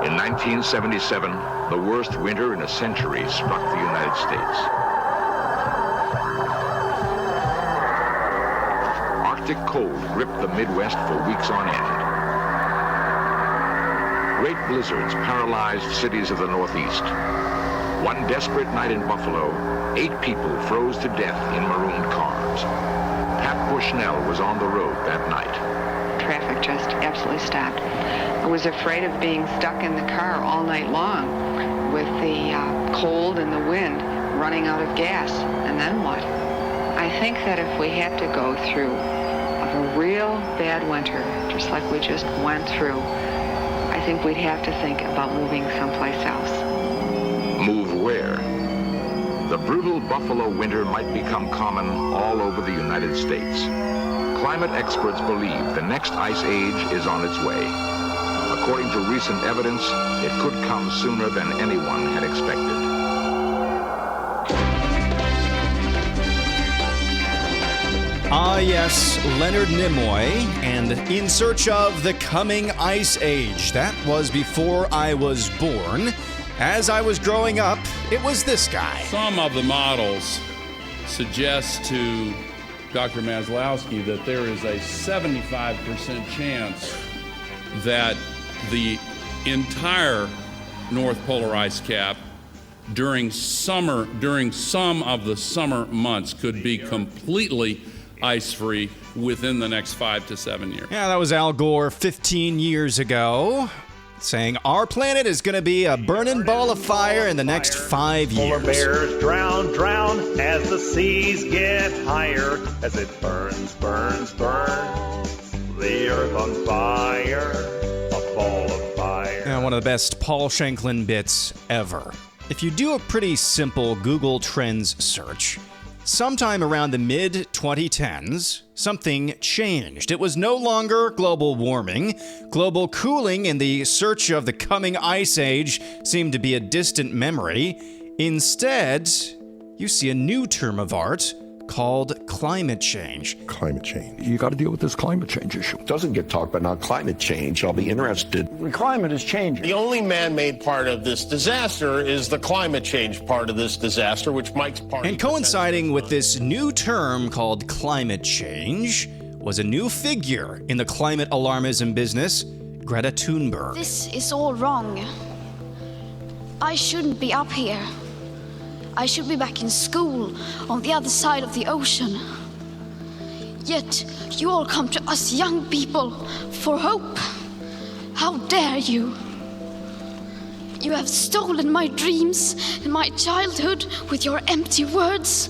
In 1977, the worst winter in a century struck the United States. Arctic cold gripped the Midwest for weeks on end. Great blizzards paralyzed cities of the Northeast. One desperate night in Buffalo, 8 people froze to death in marooned cars. Pat Bushnell was on the road that night. Traffic just absolutely stopped. I was afraid of being stuck in the car all night long with the cold and the wind, running out of gas. And then what? I think that if we had to go through a real bad winter, just like we just went through, I think we'd have to think about moving someplace else. Move where? The brutal Buffalo winter might become common all over the United States. Climate experts believe the next ice age is on its way. According to recent evidence, it could come sooner than anyone had expected. Ah, yes, Leonard Nimoy, and In Search of the Coming Ice Age. That was before I was born. As I was growing up, it was this guy. Some of the models suggest to Dr. Maslowski that there is a 75% chance that the entire North Polar ice cap during some of the summer months could be completely ice-free within the next 5 to 7 years. Yeah, that was Al Gore 15 years ago, saying our planet is going to be a burning ball of fire in the next 5 years. Polar bears drown, drown as the seas get higher, as it burns, burns, burns, the earth on fire, a ball of fire. Now, one of the best Paul Shanklin bits ever. If you do a pretty simple Google Trends search, sometime around the mid-2010s, something changed. It was no longer global warming. Global cooling in the search of the coming ice age seemed to be a distant memory. Instead, you see a new term of art called climate change. Climate change. You got to deal with this climate change issue. It doesn't get talked about now. Climate change. I'll be interested. The climate is changing. The only man-made part of this disaster is the climate change part of this disaster, which Mike's party... And coinciding with this new term called climate change was a new figure in the climate alarmism business, Greta Thunberg. This is all wrong. I shouldn't be up here. I should be back in school on the other side of the ocean. Yet you all come to us young people for hope. How dare you? You have stolen my dreams and my childhood with your empty words,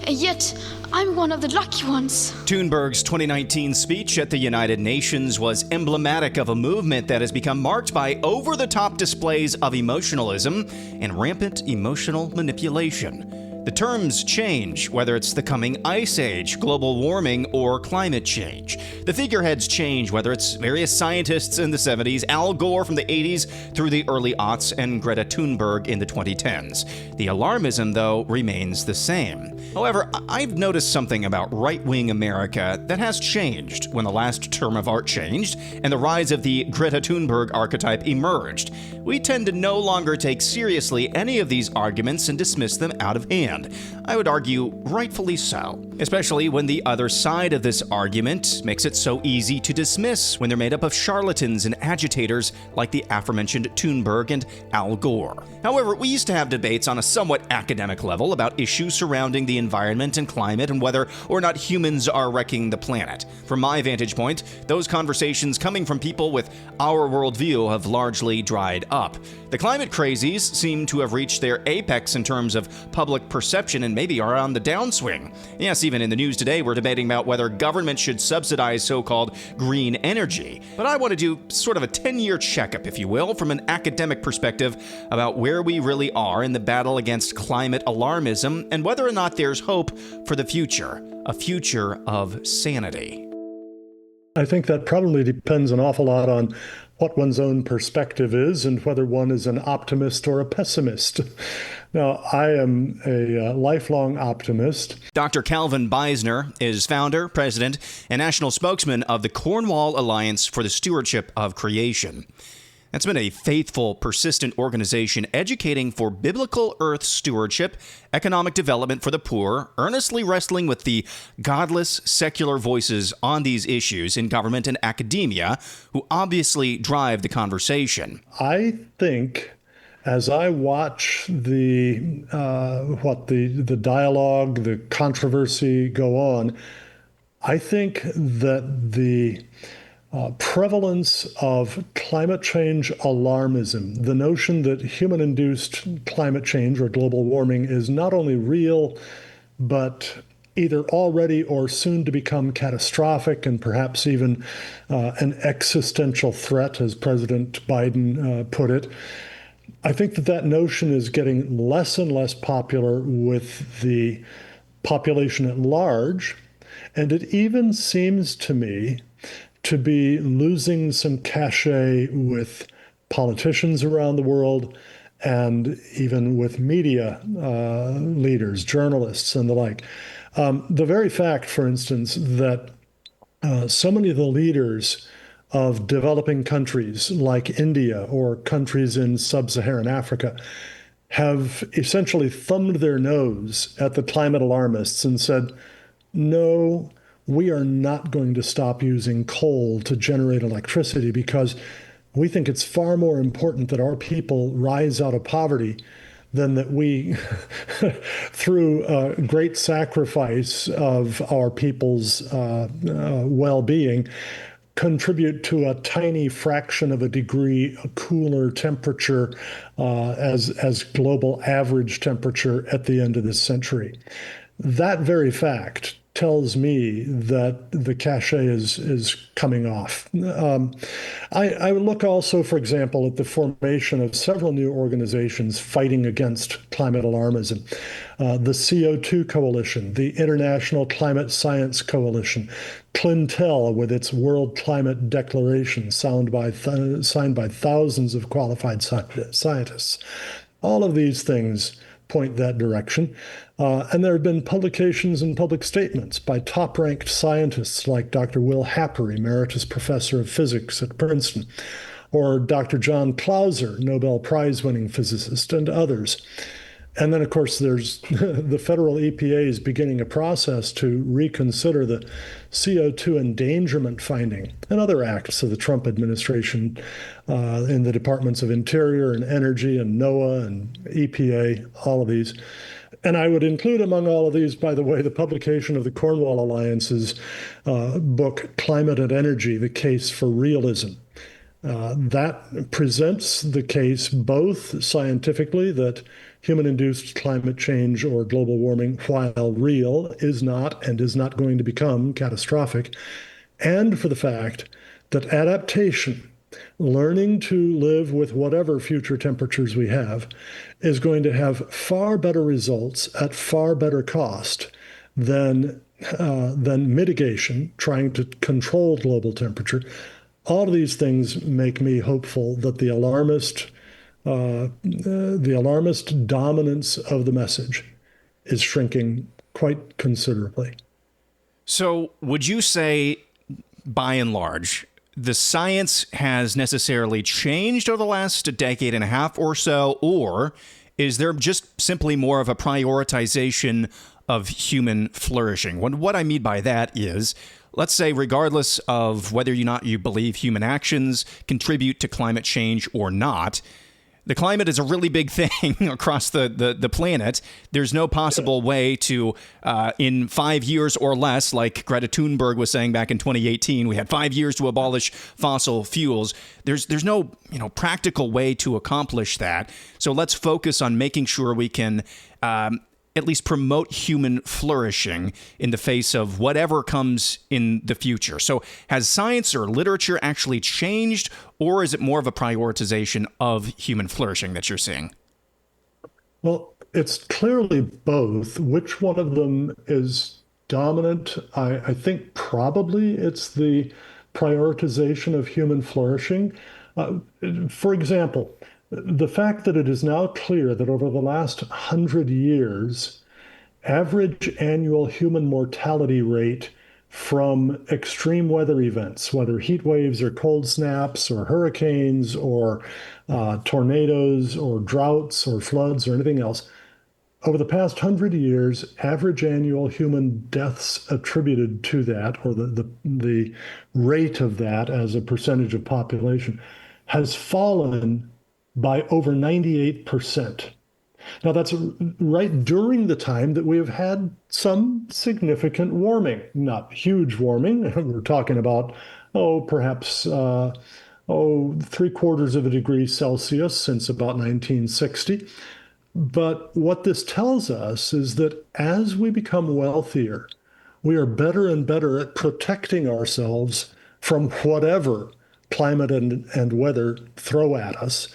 and yet I'm one of the lucky ones. Thunberg's 2019 speech at the United Nations was emblematic of a movement that has become marked by over-the-top displays of emotionalism and rampant emotional manipulation. The terms change, whether it's the coming ice age, global warming, or climate change. The figureheads change, whether it's various scientists in the 70s, Al Gore from the 80s through the early aughts, and Greta Thunberg in the 2010s. The alarmism, though, remains the same. However, I've noticed something about right-wing America that has changed when the last term of art changed and the rise of the Greta Thunberg archetype emerged. We tend to no longer take seriously any of these arguments and dismiss them out of hand. I would argue rightfully so, especially when the other side of this argument makes it so easy to dismiss when they're made up of charlatans and agitators like the aforementioned Thunberg and Al Gore. However, we used to have debates on a somewhat academic level about issues surrounding the environment and climate and whether or not humans are wrecking the planet. From my vantage point, those conversations coming from people with our worldview have largely dried up. The climate crazies seem to have reached their apex in terms of public perception and maybe are on the downswing. Yes, even in the news today, we're debating about whether government should subsidize so-called green energy. But I want to do sort of a 10-year checkup, if you will, from an academic perspective about where we really are in the battle against climate alarmism and whether or not there's hope for the future, a future of sanity. I think that probably depends an awful lot on what one's own perspective is and whether one is an optimist or a pessimist. Now, I am a lifelong optimist. Dr. Calvin Beisner is founder, president, and national spokesman of the Cornwall Alliance for the Stewardship of Creation. That's been a faithful, persistent organization educating for biblical earth stewardship, economic development for the poor, earnestly wrestling with the godless, secular voices on these issues in government and academia, who obviously drive the conversation. I think as I watch the dialogue, the controversy go on, I think that the prevalence of climate change alarmism, the notion that human-induced climate change or global warming is not only real, but either already or soon to become catastrophic and perhaps even an existential threat, as President Biden put it. I think that notion is getting less and less popular with the population at large, and it even seems to me to be losing some cachet with politicians around the world and even with media leaders, journalists, and the like. The very fact, for instance, that so many of the leaders of developing countries like India or countries in sub-Saharan Africa have essentially thumbed their nose at the climate alarmists and said, no, we are not going to stop using coal to generate electricity because we think it's far more important that our people rise out of poverty than that we, through great sacrifice of our people's well-being, contribute to a tiny fraction of a degree cooler temperature as global average temperature at the end of this century. That very fact tells me that the cachet is coming off. I look also, for example, at the formation of several new organizations fighting against climate alarmism. The CO2 Coalition, the International Climate Science Coalition, CLINTEL with its World Climate Declaration signed by thousands of qualified scientists. All of these things point that direction. And there have been publications and public statements by top-ranked scientists like Dr. Will Happer, Emeritus Professor of Physics at Princeton, or Dr. John Clauser, Nobel Prize-winning physicist, and others. And then, of course, there's the federal EPA is beginning a process to reconsider the CO2 endangerment finding and other acts of the Trump administration in the Departments of Interior and Energy and NOAA and EPA, all of these. And I would include among all of these, by the way, the publication of the Cornwall Alliance's book, Climate and Energy, The Case for Realism. That presents the case both scientifically that human-induced climate change or global warming, while real, is not and is not going to become catastrophic, and for the fact that adaptation, learning to live with whatever future temperatures we have, is going to have far better results at far better cost than mitigation, trying to control global temperature. All of these things make me hopeful that the alarmist dominance of the message is shrinking quite considerably. So would you say, by and large, the science has necessarily changed over the last decade and a half or so, or is there just simply more of a prioritization of human flourishing? What I mean by that is, let's say regardless of whether or not you believe human actions contribute to climate change or not, the climate is a really big thing across the planet. There's no possible way to, in 5 years or less, like Greta Thunberg was saying back in 2018, we had 5 years to abolish fossil fuels. There's no practical way to accomplish that. So let's focus on making sure we can at least promote human flourishing in the face of whatever comes in the future. So has science or literature actually changed, or is it more of a prioritization of human flourishing that you're seeing? Well, it's clearly both. Which one of them is dominant? I think probably it's the prioritization of human flourishing. For example, the fact that it is now clear that over the last 100 years, average annual human mortality rate from extreme weather events, whether heat waves or cold snaps or hurricanes or tornadoes or droughts or floods or anything else. Over the past 100 years, average annual human deaths attributed to that, or the rate of that as a percentage of population, has fallen by over 98%. Now, that's right during the time that we have had some significant warming, not huge warming. We're talking about, perhaps, 3/4 of a degree Celsius since about 1960. But what this tells us is that as we become wealthier, we are better and better at protecting ourselves from whatever climate and weather throw at us.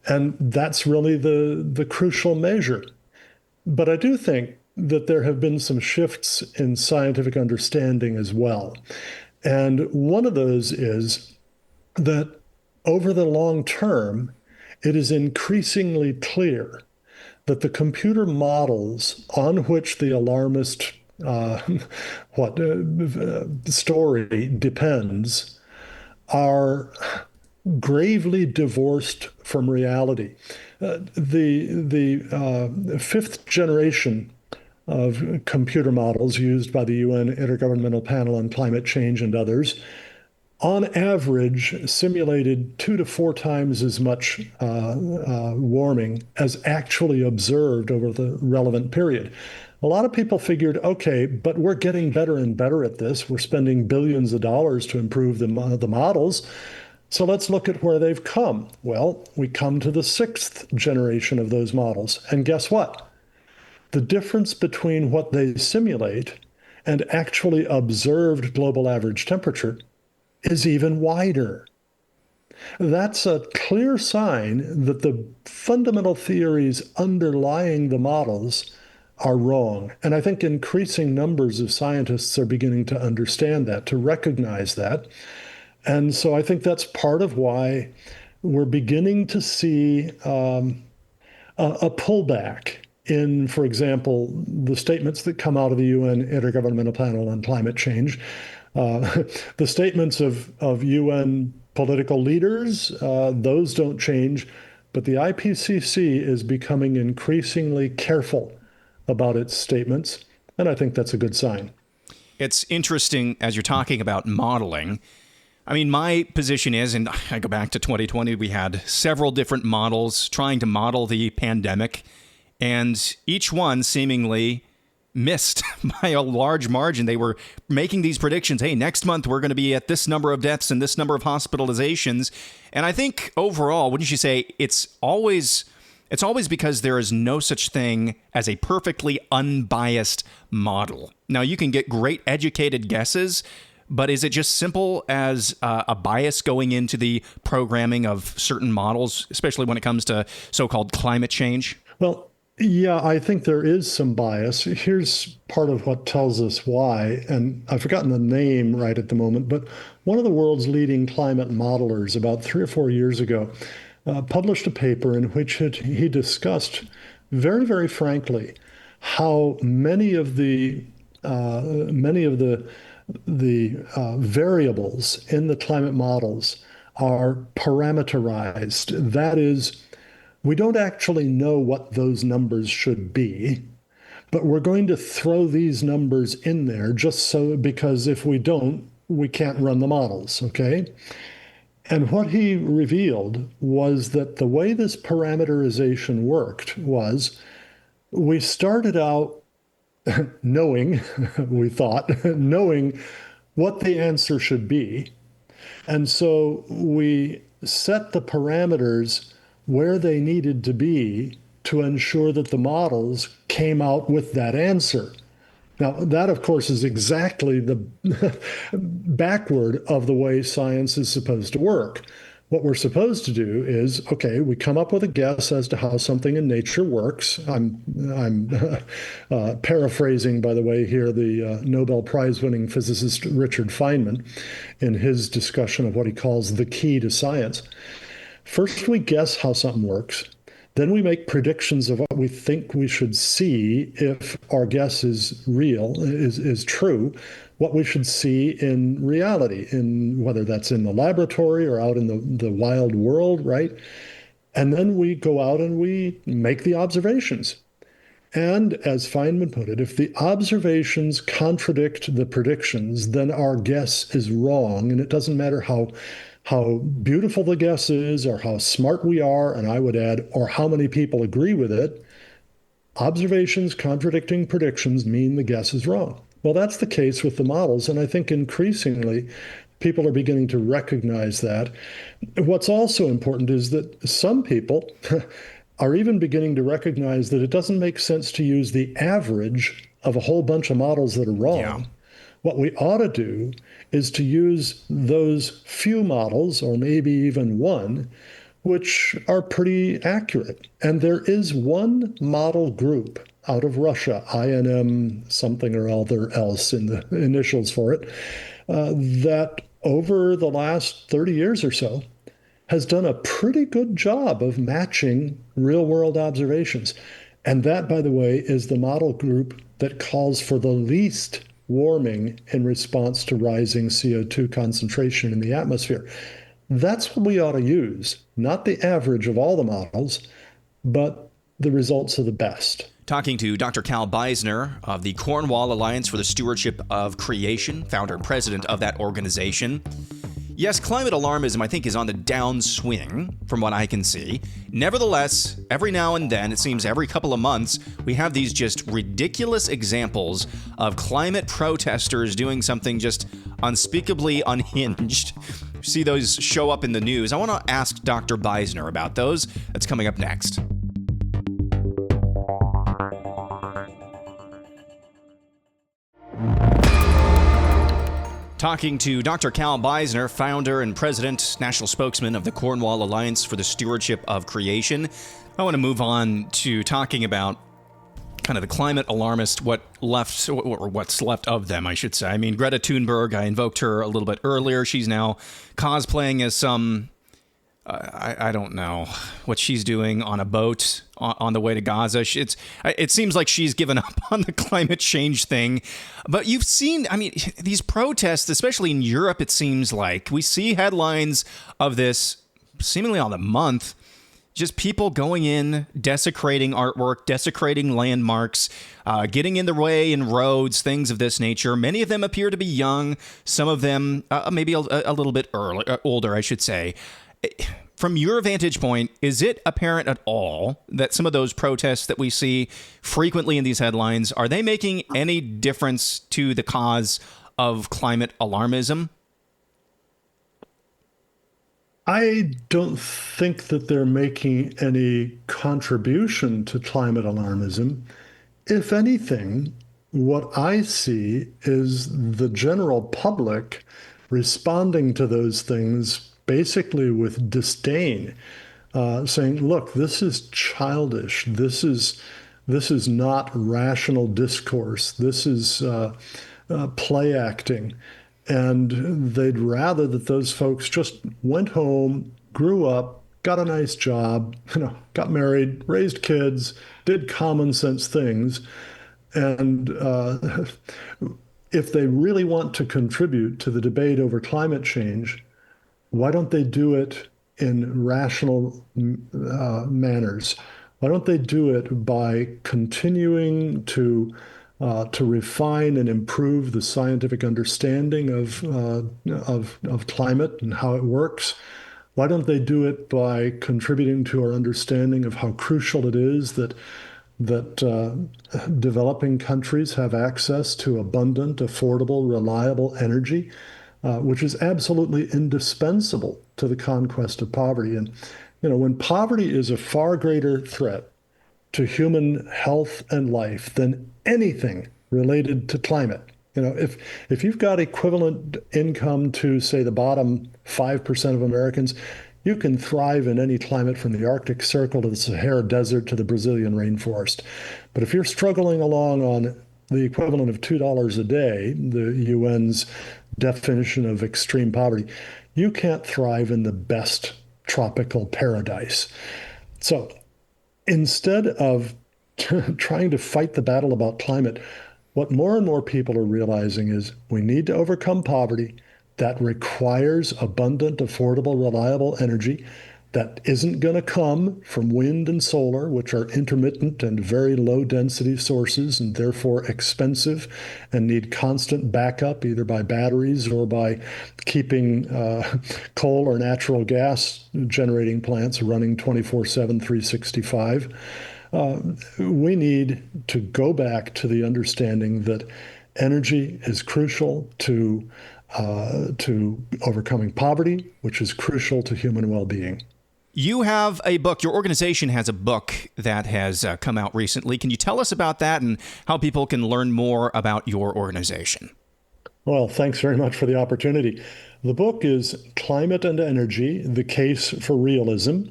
And that's really the crucial measure. But I do think that there have been some shifts in scientific understanding as well. And one of those is that over the long term, it is increasingly clear that the computer models on which the alarmist story depends are gravely divorced from reality. The fifth generation of computer models used by the UN Intergovernmental Panel on Climate Change and others on average, simulated 2 to 4 times as much warming as actually observed over the relevant period. A lot of people figured, okay, but we're getting better and better at this. We're spending billions of dollars to improve the models. So let's look at where they've come. Well, we come to the 6th generation of those models. And guess what? The difference between what they simulate and actually observed global average temperature is even wider. That's a clear sign that the fundamental theories underlying the models are wrong. And I think increasing numbers of scientists are beginning to understand that, to recognize that. And so I think that's part of why we're beginning to see a pullback in, for example, the statements that come out of the UN Intergovernmental Panel on Climate Change. The statements of UN political leaders, those don't change, but the IPCC is becoming increasingly careful about its statements, and I think that's a good sign. It's interesting as you're talking about modeling. I mean, my position is, and I go back to 2020, we had several different models trying to model the pandemic, and each one seemingly missed by a large margin. They were making these predictions. Hey, next month we're going to be at this number of deaths and this number of hospitalizations. And I think overall, wouldn't you say it's always because there is no such thing as a perfectly unbiased model. Now, you can get great educated guesses, but is it just simple as a bias going into the programming of certain models, especially when it comes to so-called climate change? Well, yeah, I think there is some bias. Here's part of what tells us why, and I've forgotten the name right at the moment, but one of the world's leading climate modelers about 3 or 4 years ago published a paper in which he discussed very, very frankly how many of the variables in the climate models are parameterized. That is, we don't actually know what those numbers should be, but we're going to throw these numbers in there just so, because if we don't, we can't run the models, okay? And what he revealed was that the way this parameterization worked was we started out knowing what the answer should be. And so we set the parameters where they needed to be to ensure that the models came out with that answer. Now, that, of course, is exactly the backward of the way science is supposed to work. What we're supposed to do is, okay, we come up with a guess as to how something in nature works. I'm paraphrasing, by the way, here the Nobel Prize-winning physicist Richard Feynman in his discussion of what he calls the key to science. First, we guess how something works. Then we make predictions of what we think we should see if our guess is real, is true. what we should see in reality, in whether that's in the laboratory or out in the wild world, right? And then we go out and we make the observations. And as Feynman put it, if the observations contradict the predictions, then our guess is wrong. And it doesn't matter how beautiful the guess is or how smart we are, and I would add, or how many people agree with it. Observations contradicting predictions mean the guess is wrong. Well, that's the case with the models, and I think increasingly people are beginning to recognize that. What's also important is that some people are even beginning to recognize that it doesn't make sense to use the average of a whole bunch of models that are wrong. Yeah. What we ought to do is to use those few models, or maybe even one, which are pretty accurate. And there is one model group out of Russia, INM something or other else in the initials for it, that over the last 30 years or so has done a pretty good job of matching real-world observations. And that, by the way, is the model group that calls for the least warming in response to rising CO2 concentration in the atmosphere. That's what we ought to use, not the average of all the models, but the results of the best. Talking to Dr. Cal Beisner of the Cornwall Alliance for the Stewardship of Creation, founder and president of that organization. Yes, climate alarmism, I think, is on the downswing, from what I can see. Nevertheless, every now and then, it seems every couple of months, we have these just ridiculous examples of climate protesters doing something just unspeakably unhinged. See those show up in the news. I want to ask Dr. Beisner about those. That's coming up next. Talking to Dr. Cal Beisner, founder and president, national spokesman of the Cornwall Alliance for the Stewardship of Creation. I want to move on to talking about kind of the climate alarmist, what's left of them, I should say. I mean, Greta Thunberg, I invoked her a little bit earlier. She's now cosplaying as some, I don't know what she's doing on a boat on the way to Gaza. It seems like she's given up on the climate change thing. But you've seen, I mean, these protests, especially in Europe, it seems like we see headlines of this seemingly on the month. Just people going in, desecrating artwork, desecrating landmarks, getting in the way in roads, things of this nature. Many of them appear to be young. Some of them maybe a little bit older, I should say. From your vantage point, is it apparent at all that some of those protests that we see frequently in these headlines, are they making any difference to the cause of climate alarmism? I don't think that they're making any contribution to climate alarmism. If anything, what I see is the general public responding to those things basically with disdain, saying, look, this is childish. This is not rational discourse. This is play acting. And they'd rather that those folks just went home, grew up, got a nice job, got married, raised kids, did common sense things. And if they really want to contribute to the debate over climate change, why don't they do it in rational manners? Why don't they do it by continuing to refine and improve the scientific understanding of climate and how it works? Why don't they do it by contributing to our understanding of how crucial it is that developing countries have access to abundant, affordable, reliable energy, which is absolutely indispensable to the conquest of poverty? And when poverty is a far greater threat to human health and life than anything related to climate. If you've got equivalent income to, say, the bottom 5% of Americans, you can thrive in any climate from the Arctic Circle to the Sahara Desert to the Brazilian rainforest. But if you're struggling along on the equivalent of $2 a day, the UN's definition of extreme poverty, you can't thrive in the best tropical paradise. So instead of trying to fight the battle about climate, what more and more people are realizing is we need to overcome poverty. That requires abundant, affordable, reliable energy that isn't going to come from wind and solar, which are intermittent and very low density sources and therefore expensive and need constant backup either by batteries or by keeping coal or natural gas generating plants running 24/7, 365. We need to go back to the understanding that energy is crucial to overcoming poverty, which is crucial to human well-being. You have a book. Your organization has a book that has come out recently. Can you tell us about that and how people can learn more about your organization? Well, thanks very much for the opportunity. The book is Climate and Energy, The Case for Realism.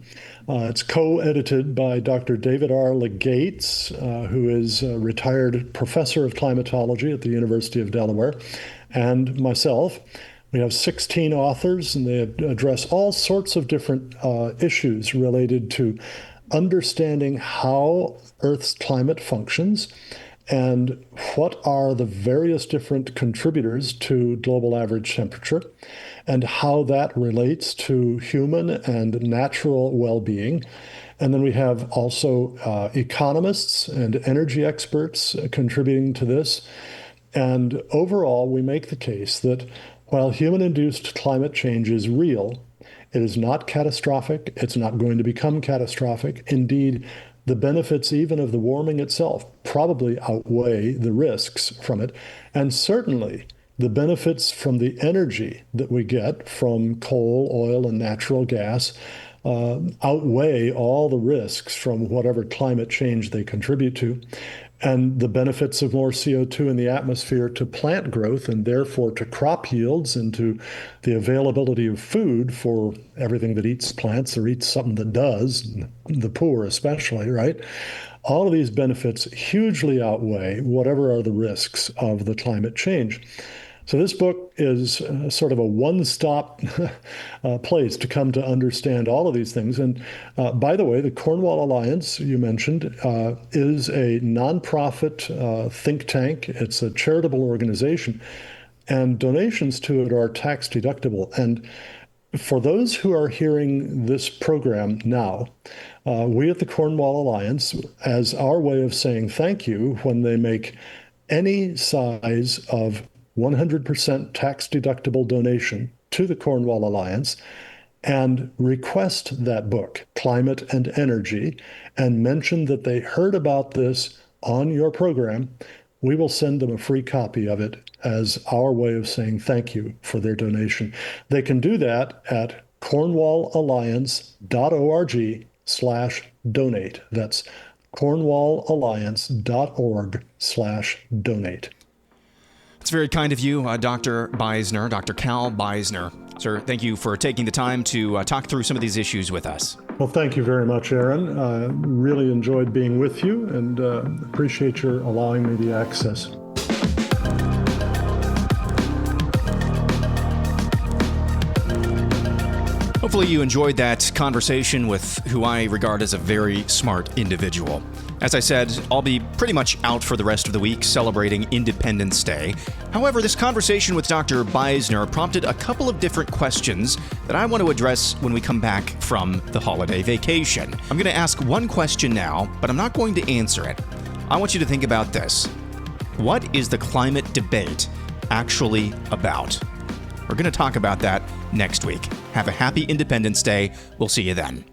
It's co-edited by Dr. David R. Legates, who is a retired professor of climatology at the University of Delaware, and myself. We have 16 authors, and they address all sorts of different issues related to understanding how Earth's climate functions and what are the various different contributors to global average temperature and how that relates to human and natural well-being. And then we have also economists and energy experts contributing to this. And overall, we make the case that while human-induced climate change is real, it is not catastrophic. It's not going to become catastrophic. Indeed, the benefits even of the warming itself probably outweigh the risks from it. And certainly, the benefits from the energy that we get from coal, oil, and natural gas outweigh all the risks from whatever climate change they contribute to. And the benefits of more CO2 in the atmosphere to plant growth and therefore to crop yields and to the availability of food for everything that eats plants or eats something that does, the poor especially, right? All of these benefits hugely outweigh whatever are the risks of the climate change. So this book is sort of a one-stop place to come to understand all of these things. And by the way, the Cornwall Alliance, you mentioned, is a nonprofit think tank. It's a charitable organization, and donations to it are tax deductible. And for those who are hearing this program now, we at the Cornwall Alliance, as our way of saying thank you when they make any size of 100% tax-deductible donation to the Cornwall Alliance and request that book, Climate and Energy, and mention that they heard about this on your program, we will send them a free copy of it as our way of saying thank you for their donation. They can do that at cornwallalliance.org/donate. That's cornwallalliance.org/donate. It's very kind of you, Dr. Beisner, Dr. Cal Beisner. Sir, thank you for taking the time to talk through some of these issues with us. Well, thank you very much, Aaron. Really enjoyed being with you and appreciate your allowing me the access. Hopefully you enjoyed that conversation with who I regard as a very smart individual. As I said, I'll be pretty much out for the rest of the week celebrating Independence Day. However, this conversation with Dr. Beisner prompted a couple of different questions that I want to address when we come back from the holiday vacation. I'm going to ask one question now, but I'm not going to answer it. I want you to think about this. What is the climate debate actually about? We're going to talk about that next week. Have a happy Independence Day. We'll see you then.